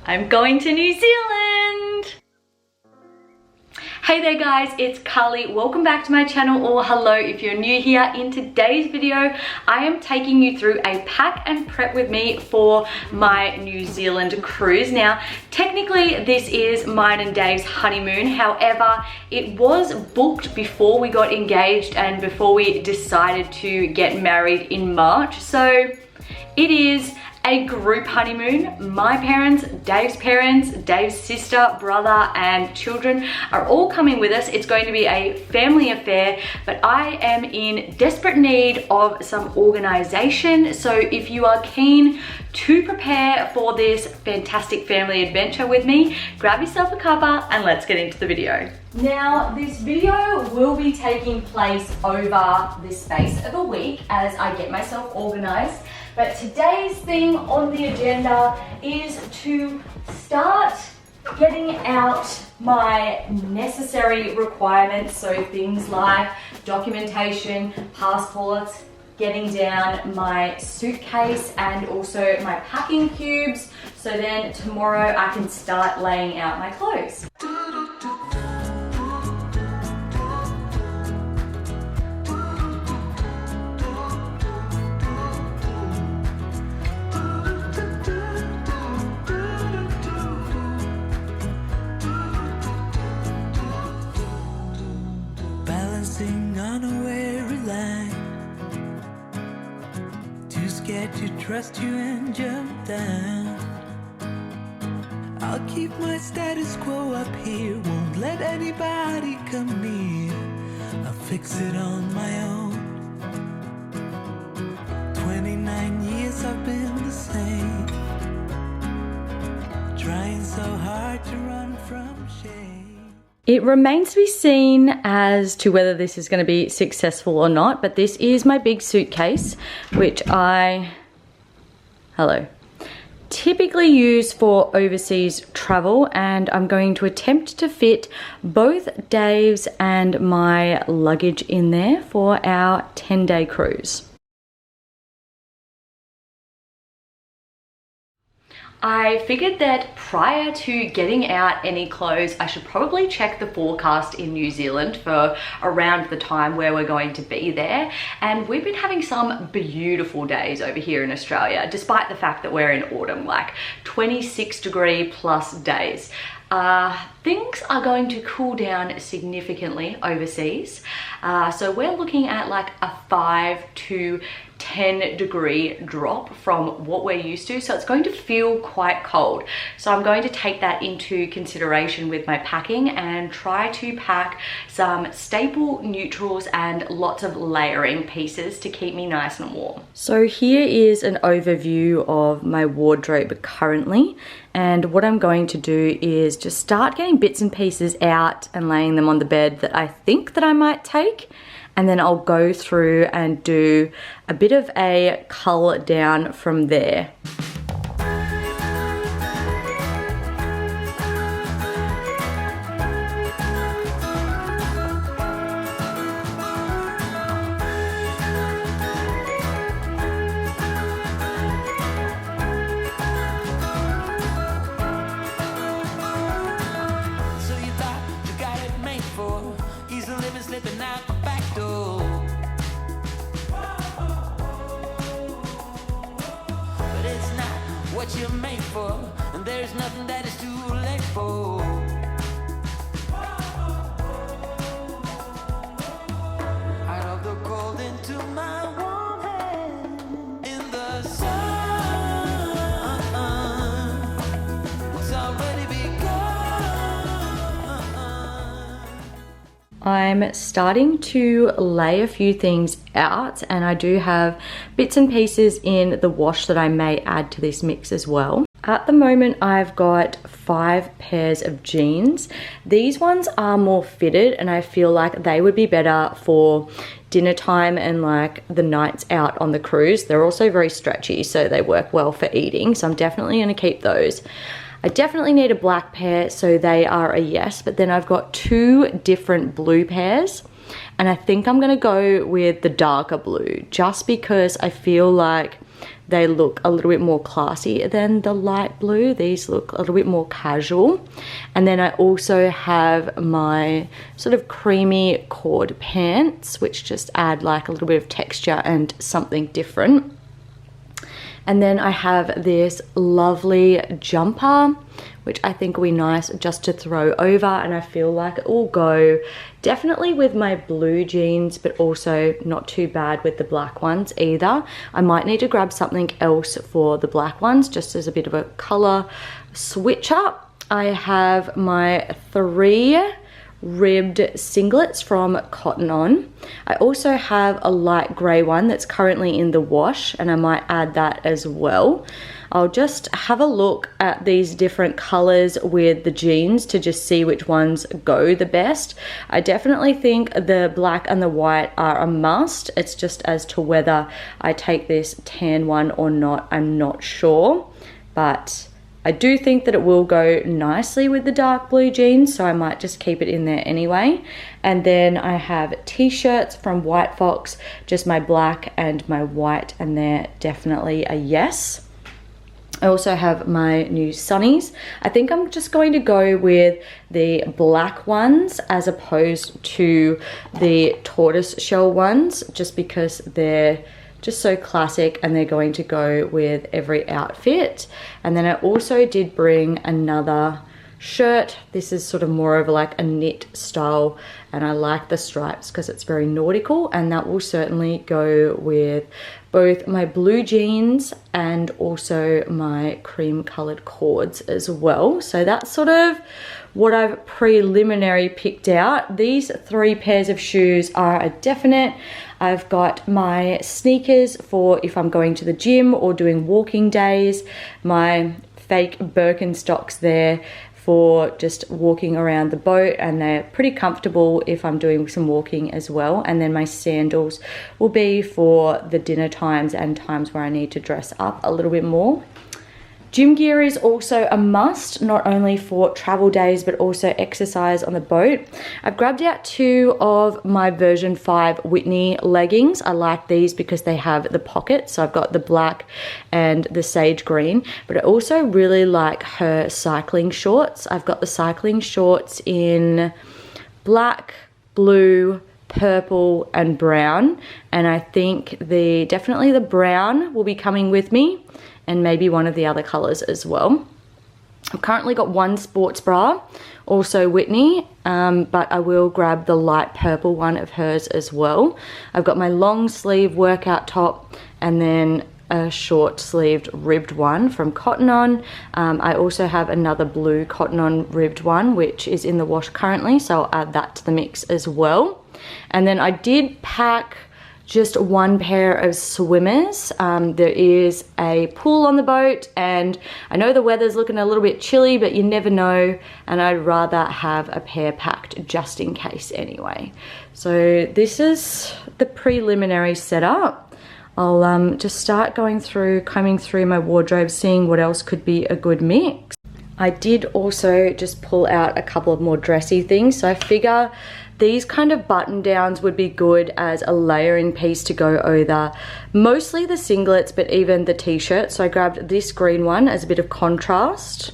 I'm going to New Zealand. Hey there guys, it's Carly. Welcome back to my channel, or hello if you're new here. In today's video, I am taking you through a pack and prep with me for my New Zealand cruise. Now, technically this is mine and Dave's honeymoon. However, it was booked before we got engaged and before we decided to get married in March. So it is a group honeymoon. My parents, Dave's sister, brother, and children are all coming with us. It's going to be a family affair, but I am in desperate need of some organization. So if you are keen to prepare for this fantastic family adventure with me, grab yourself a cuppa and let's get into the video. Now, this video will be taking place over the space of a week as I get myself organized. But today's thing on the agenda is to start getting out my necessary requirements. So things like documentation, passports, getting down my suitcase and also my packing cubes. So then tomorrow I can start laying out my clothes. On a weary line, too scared to trust you and jump down. I'll keep my status quo up here, won't let anybody come near. I'll fix it on my own. 29 years I've been the same, trying so hard to run from shame. It remains to be seen as to whether this is going to be successful or not, but this is my big suitcase, which I typically use for overseas travel, and I'm going to attempt to fit both Dave's and my luggage in there for our 10-day cruise. I figured that prior to getting out any clothes, I should probably check the forecast in New Zealand for around the time where we're going to be there. And we've been having some beautiful days over here in Australia, despite the fact that we're in autumn, like 26-degree plus days. Things are going to cool down significantly overseas. So we're looking at like a 5 to 10-degree drop from what we're used to. So it's going to feel quite cold. So I'm going to take that into consideration with my packing and try to pack some staple neutrals and lots of layering pieces to keep me nice and warm. So here is an overview of my wardrobe currently. And what I'm going to do is just start getting bits and pieces out and laying them on the bed that I think that I might take. And then I'll go through and do a bit of a cull down from there. What you're made for, and there's nothing that is too late for. Out of the cold into my warm hand, in the sun, it's already begun. I'm starting to lay a few things out, and I do have bits and pieces in the wash that I may add to this mix as well. At the moment, I've got 5 pairs of jeans. These ones are more fitted, and I feel like they would be better for dinner time and like the nights out on the cruise. They're also very stretchy, so they work well for eating. So I'm definitely going to keep those. I definitely need a black pair, so they are a yes, but then I've got 2 different blue pairs, and I think I'm gonna go with the darker blue just because I feel like they look a little bit more classy than the light blue. These look a little bit more casual. And then I also have my sort of creamy cord pants, which just add like a little bit of texture and something different. And then I have this lovely jumper, which I think will be nice just to throw over, and I feel like it will go definitely with my blue jeans, but also not too bad with the black ones either. I might need to grab something else for the black ones just as a bit of a color switch up. I have my 3 ribbed singlets from Cotton On. I also have a light grey one that's currently in the wash, and I might add that as well. I'll just have a look at these different colors with the jeans to just see which ones go the best. I definitely think the black and the white are a must. It's just as to whether I take this tan one or not, I'm not sure. But I do think that it will go nicely with the dark blue jeans, so I might just keep it in there anyway. And then I have t-shirts from White Fox, just my black and my white, and they're definitely a yes. I also have my new sunnies. I think I'm just going to go with the black ones as opposed to the tortoise shell ones, just because they're just so classic and they're going to go with every outfit. And then I also did bring another shirt. This is sort of more of like a knit style, and I like the stripes because it's very nautical, and that will certainly go with both my blue jeans and also my cream colored cords as well. So that's sort of what I've preliminary picked out. These 3 pairs of shoes are a definite. I've got my sneakers for if I'm going to the gym or doing walking days, my fake Birkenstocks there for just walking around the boat, and they're pretty comfortable if I'm doing some walking as well. And then my sandals will be for the dinner times and times where I need to dress up a little bit more. Gym gear is also a must, not only for travel days but also exercise on the boat. I've grabbed out 2 of my version 5 Whitney leggings. I like these because they have the pockets, so I've got the black and the sage green, but I also really like her cycling shorts. I've got the cycling shorts in black, blue, purple and brown, and I think definitely the brown will be coming with me, and maybe one of the other colors as well. I've currently got 1 sports bra, also Whitney, but I will grab the light purple one of hers as well. I've got my long sleeve workout top and then a short sleeved ribbed one from Cotton On. I also have another blue Cotton On ribbed one, which is in the wash currently, so I'll add that to the mix as well. And then I did pack just 1 pair of swimmers. There is a pool on the boat, and I know the weather's looking a little bit chilly, but you never know, and I'd rather have a pair packed just in case anyway. So this is the preliminary setup. I'll just start combing through my wardrobe, seeing what else could be a good mix. I did also just pull out a couple of more dressy things, so I figure these kind of button downs would be good as a layering piece to go over mostly the singlets, but even the t-shirt. So I grabbed this green one as a bit of contrast.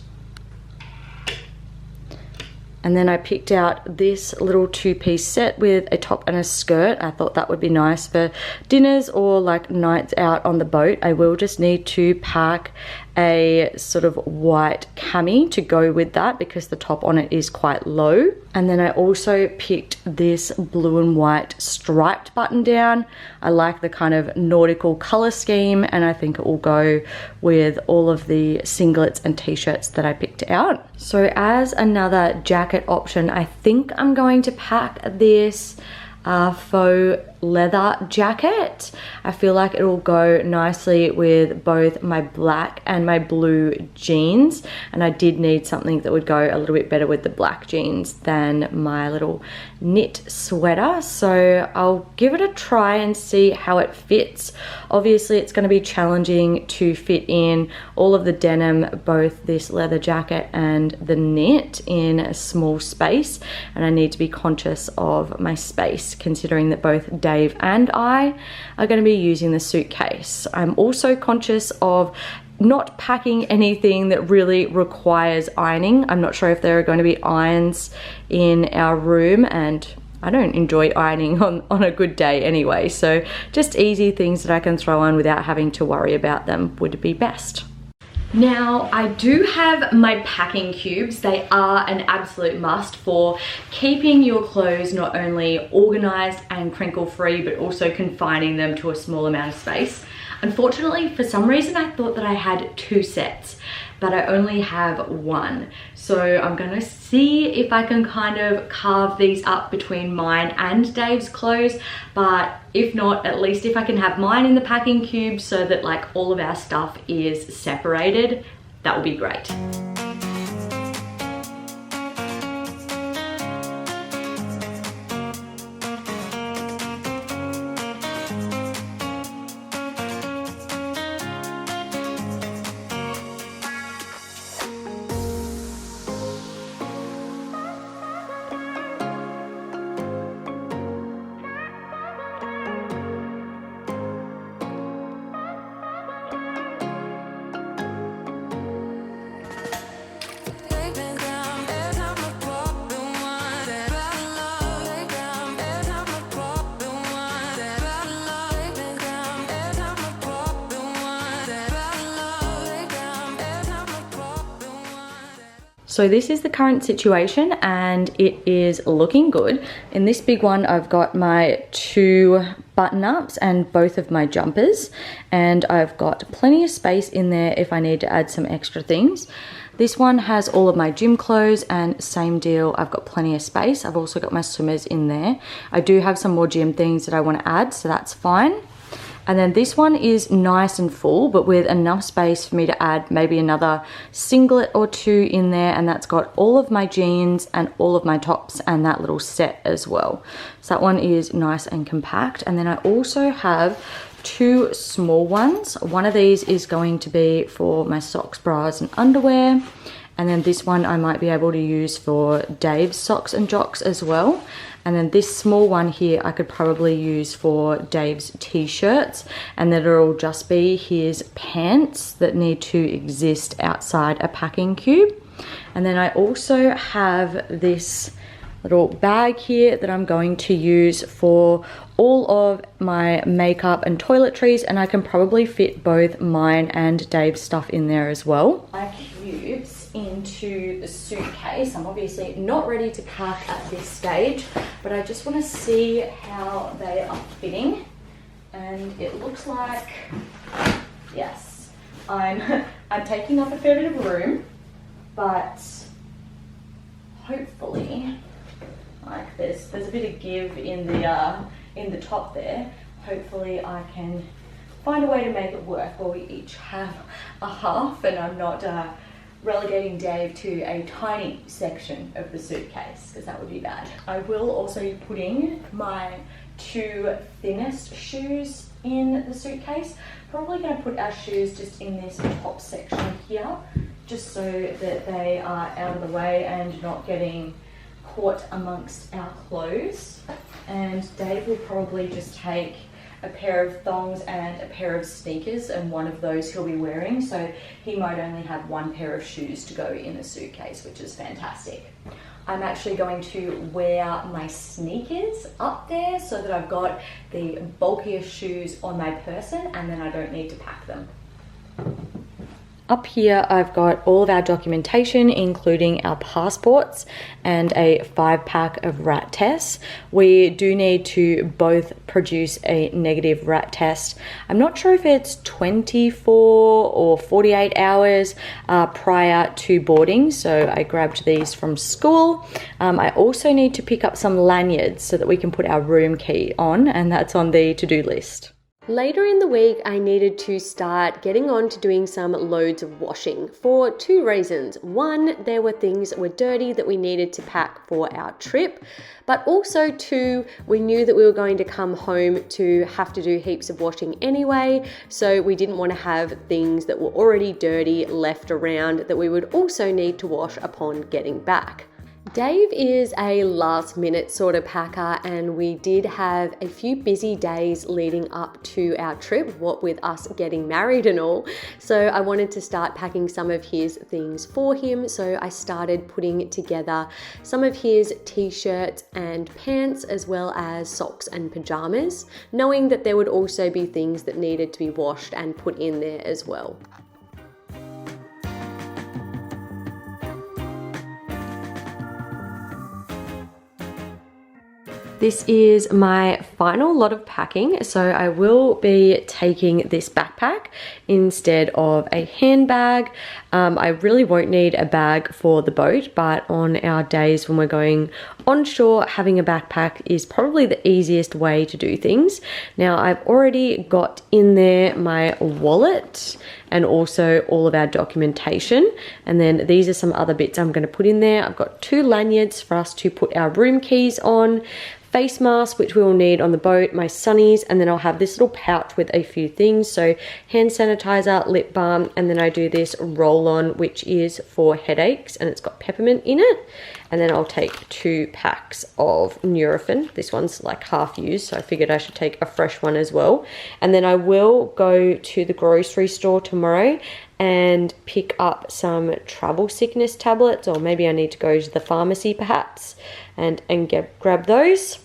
And then I picked out this little 2-piece set with a top and a skirt. I thought that would be nice for dinners or like nights out on the boat. I will just need to pack a sort of white cami to go with that because the top on it is quite low. And then I also picked this blue and white striped button down. I like the kind of nautical color scheme, and I think it will go with all of the singlets and t-shirts that I picked out. So as another jacket option, I think I'm going to pack this faux leather jacket. I feel like it will go nicely with both my black and my blue jeans, and I did need something that would go a little bit better with the black jeans than my little knit sweater. So I'll give it a try and see how it fits. Obviously it's going to be challenging to fit in all of the denim, both this leather jacket and the knit, in a small space, and I need to be conscious of my space considering that both day Dave and I are going to be using the suitcase. I'm also conscious of not packing anything that really requires ironing. I'm not sure if there are going to be irons in our room, and I don't enjoy ironing on a good day anyway, so just easy things that I can throw on without having to worry about them would be best. Now, I do have my packing cubes. They are an absolute must for keeping your clothes not only organized and crinkle free, but also confining them to a small amount of space. Unfortunately, for some reason, I thought that I had 2 sets, but I only have 1. So I'm gonna see if I can kind of carve these up between mine and Dave's clothes, but if not, at least if I can have mine in the packing cube so that like all of our stuff is separated, that would be great. So this is the current situation and it is looking good. In this big one, I've got my 2 button-ups and both of my jumpers, and I've got plenty of space in there if I need to add some extra things. This one has all of my gym clothes, and same deal, I've got plenty of space. I've also got my swimmers in there. I do have some more gym things that I want to add, so that's fine. And then this one is nice and full, but with enough space for me to add maybe another singlet or 2 in there, and that's got all of my jeans and all of my tops and that little set as well. So that one is nice and compact. And then I also have 2 small ones. One of these is going to be for my socks, bras and underwear. And then this one I might be able to use for Dave's socks and jocks as well. And then this small one here I could probably use for Dave's t-shirts, and then it'll just be his pants that need to exist outside a packing cube. And then I also have this little bag here that I'm going to use for all of my makeup and toiletries, and I can probably fit both mine and Dave's stuff in there as well. My cubes into the suitcase. I'm obviously not ready to pack at this stage, but I just want to see how they are fitting, and it looks like, yes, I'm taking up a fair bit of room, but hopefully, like there's a bit of give in the top there. Hopefully I can find a way to make it work where we each have a half, and I'm not relegating Dave to a tiny section of the suitcase, because that would be bad. I will also be putting my 2 thinnest shoes in the suitcase. Probably going to put our shoes just in this top section here, just so that they are out of the way and not getting caught amongst our clothes. And Dave will probably just take a pair of thongs and a pair of sneakers, and one of those he'll be wearing, so he might only have 1 pair of shoes to go in the suitcase, which is fantastic. I'm actually going to wear my sneakers up there so that I've got the bulkiest shoes on my person, and then I don't need to pack them. Up here, I've got all of our documentation, including our passports and a 5-pack of rat tests. We do need to both produce a negative rat test. I'm not sure if it's 24 or 48 hours prior to boarding, so I grabbed these from school. I also need to pick up some lanyards so that we can put our room key on, and that's on the to-do list. Later in the week, I needed to start getting on to doing some loads of washing for 2 reasons. One, there were things that were dirty that we needed to pack for our trip, but also 2, we knew that we were going to come home to have to do heaps of washing anyway, so we didn't want to have things that were already dirty left around that we would also need to wash upon getting back. Dave is a last minute sort of packer, and we did have a few busy days leading up to our trip, what with us getting married and all. So I wanted to start packing some of his things for him. So I started putting together some of his t-shirts and pants, as well as socks and pajamas, knowing that there would also be things that needed to be washed and put in there as well. This is my final lot of packing, so I will be taking this backpack instead of a handbag. I really won't need a bag for the boat, but on our days when we're going onshore, having a backpack is probably the easiest way to do things. Now, I've already got in there my wallet and also all of our documentation, and then these are some other bits I'm going to put in there. I've got 2 lanyards for us to put our room keys on, face mask, which we will need on the boat, my sunnies, and then I'll have this little pouch with a few things. So hand sanitizer, lip balm, and then I do this roll on, which is for headaches, and it's got peppermint in it. And then I'll take 2 packs of Nurofen. This one's like half used, so I figured I should take a fresh one as well. And then I will go to the grocery store tomorrow and pick up some travel sickness tablets, or maybe I need to go to the pharmacy perhaps and grab those.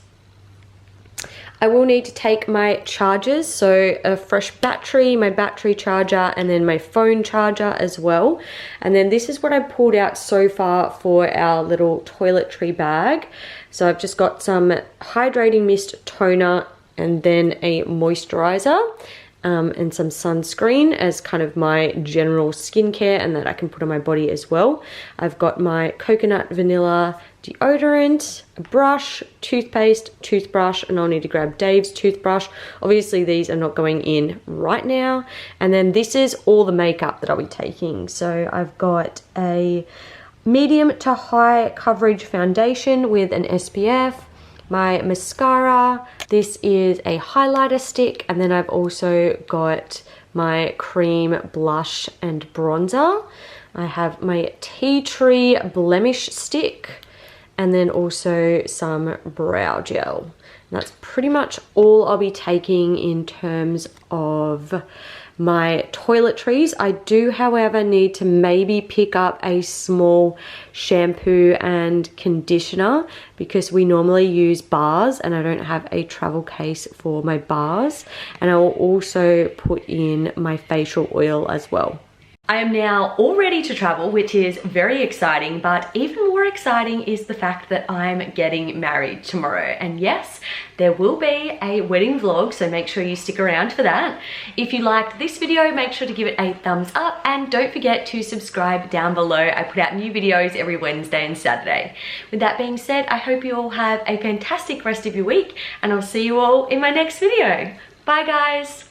I will need to take my chargers, so a fresh battery, my battery charger, and then my phone charger as well. And then this is what I pulled out so far for our little toiletry bag. So I've just got some hydrating mist toner and then a moisturizer. And some sunscreen as kind of my general skincare, and that I can put on my body as well. I've got my coconut vanilla deodorant, a brush, toothpaste, toothbrush, and I'll need to grab Dave's toothbrush. Obviously these are not going in right now. And then this is all the makeup that I'll be taking. So I've got a medium to high coverage foundation with an SPF, my mascara, this is a highlighter stick, and then I've also got my cream blush and bronzer. I have my tea tree blemish stick, and then also some brow gel. And that's pretty much all I'll be taking in terms of my toiletries. I do, however, need to maybe pick up a small shampoo and conditioner because we normally use bars and I don't have a travel case for my bars. And I will also put in my facial oil as well. I am now all ready to travel, which is very exciting, but even more exciting is the fact that I'm getting married tomorrow. And yes, there will be a wedding vlog, so make sure you stick around for that. If you liked this video, make sure to give it a thumbs up and don't forget to subscribe down below. I put out new videos every Wednesday and Saturday. With that being said, I hope you all have a fantastic rest of your week, and I'll see you all in my next video. Bye guys.